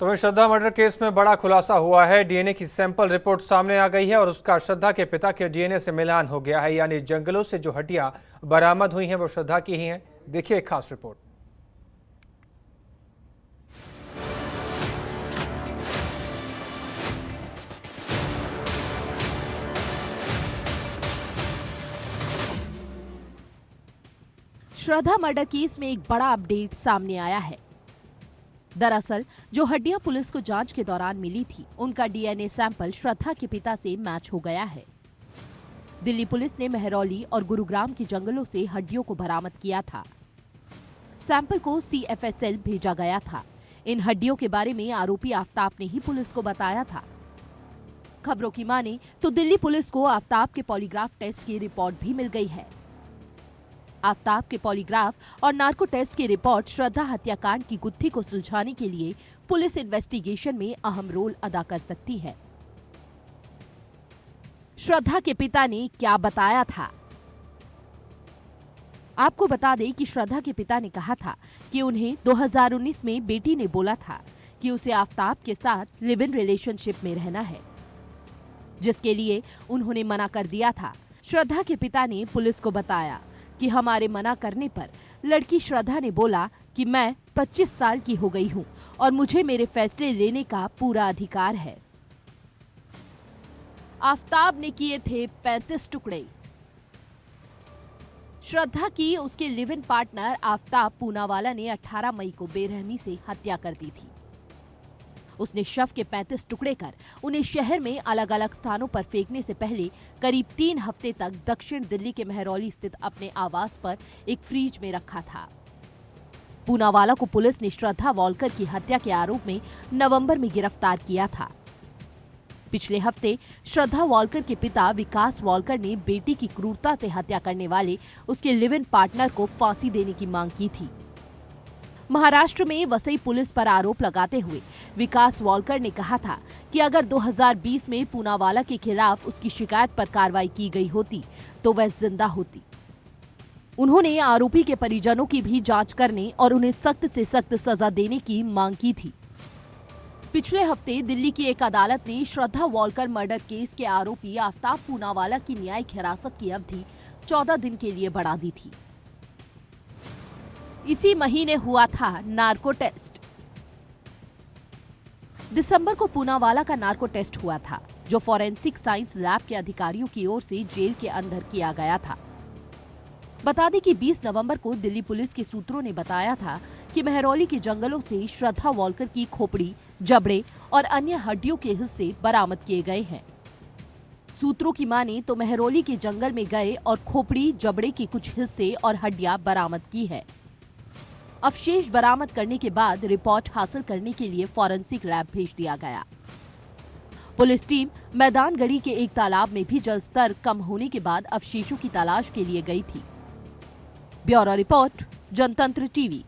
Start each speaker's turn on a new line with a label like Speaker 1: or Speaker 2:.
Speaker 1: तो वहीं श्रद्धा murder case में बड़ा खुलासा हुआ है। डीएनए की सैंपल रिपोर्ट सामने आ गई है और उसका श्रद्धा के पिता के डीएनए से मिलान हो गया है। यानी जंगलों से जो हड्डियां बरामद हुई हैं वो श्रद्धा की ही हैं। देखिए एक खास रिपोर्ट।
Speaker 2: श्रद्धा मर्डर केस में एक बड़ा अपडेट सामने आया है। दरअसल जो हड्डियां पुलिस को जांच के दौरान मिली थी, उनका डीएनए सैंपल श्रद्धा के पिता से मैच हो गया है। दिल्ली पुलिस ने महरौली और गुरुग्राम के जंगलों से हड्डियों को बरामद किया था। सैंपल को सीएफएसएल भेजा गया था। इन हड्डियों के बारे में आरोपी आफ्ताब ने ही पुलिस को बताया था। खबरों की माने तो दिल्ली पुलिस को आफ्ताब के पॉलीग्राफ टेस्ट की रिपोर्ट भी मिल गई है। आफ्ताब के पॉलीग्राफ और नार्को टेस्ट की रिपोर्ट श्रद्धा हत्याकांड की गुत्थी को सुलझाने के लिए पुलिस इन्वेस्टिगेशन में अहम रोल अदा कर सकती है। श्रद्धा के पिता ने क्या बताया था? आपको बता दें कि श्रद्धा के पिता ने कहा था कि उन्हें 2019 में बेटी ने बोला था कि उसे आफ्ताब के साथ लिव इन रिलेशनशिप में रहना है, जिसके लिए उन्होंने मना कर दिया था। श्रद्धा के पिता ने पुलिस को बताया कि हमारे मना करने पर लड़की श्रद्धा ने बोला कि मैं 25 साल की हो गई हूं और मुझे मेरे फैसले लेने का पूरा अधिकार है। आफ्ताब ने किए थे 35 टुकड़े। श्रद्धा की उसके live in partner Aftab Poonawalla ने 18 मई को बेरहमी से हत्या कर दी थी। उसने शव के 35 टुकड़े कर उन्हें शहर में अलग अलग स्थानों पर फेंकने से पहले करीब 3 हफ्ते तक दक्षिण दिल्ली के महरौली स्थित अपने आवास पर एक फ्रिज में रखा था। पूनावाला को पुलिस ने श्रद्धा वॉलकर की हत्या के आरोप में नवंबर में गिरफ्तार किया था। पिछले हफ्ते श्रद्धा वॉलकर के पिता विकास वॉलकर ने बेटी की क्रूरता से हत्या करने वाले उसके लिव इन पार्टनर को फांसी देने की मांग की थी। महाराष्ट्र में वसई पुलिस पर आरोप लगाते हुए विकास वॉलकर ने कहा था कि अगर 2020 में पूनावाला के खिलाफ उसकी शिकायत पर कार्रवाई की गई होती तो वह जिंदा होती। उन्होंने आरोपी के परिजनों की भी जांच करने और उन्हें सख्त से सख्त सजा देने की मांग की थी। पिछले हफ्ते दिल्ली की एक अदालत ने श्रद्धा वॉलकर मर्डर केस के आरोपी आफ्ताब पूनावाला की न्यायिक हिरासत की अवधि 14 दिन के लिए बढ़ा दी थी। इसी महीने हुआ था नार्को टेस्ट। दिसंबर को पूनावाला का नार्को टेस्ट हुआ था, जो फॉरेंसिक साइंस लैब के अधिकारियों की ओर से जेल के अंदर किया गया था। बता दें कि 20 नवंबर को दिल्ली पुलिस के सूत्रों ने बताया था कि महरौली के जंगलों से श्रद्धा वॉलकर की खोपड़ी, जबड़े और अन्य हड्डियों के हिस्से बरामद किए गए हैं। सूत्रों की माने तो महरौली के जंगल में गए और खोपड़ी, जबड़े के कुछ हिस्से और हड्डियां बरामद की है। अवशेष बरामद करने के बाद रिपोर्ट हासिल करने के लिए फॉरेंसिक लैब भेज दिया गया। पुलिस टीम मैदानगढ़ी के एक तालाब में भी जल स्तर कम होने के बाद अवशेषों की तलाश के लिए गई थी। ब्यूरो रिपोर्ट, जनतंत्र टीवी।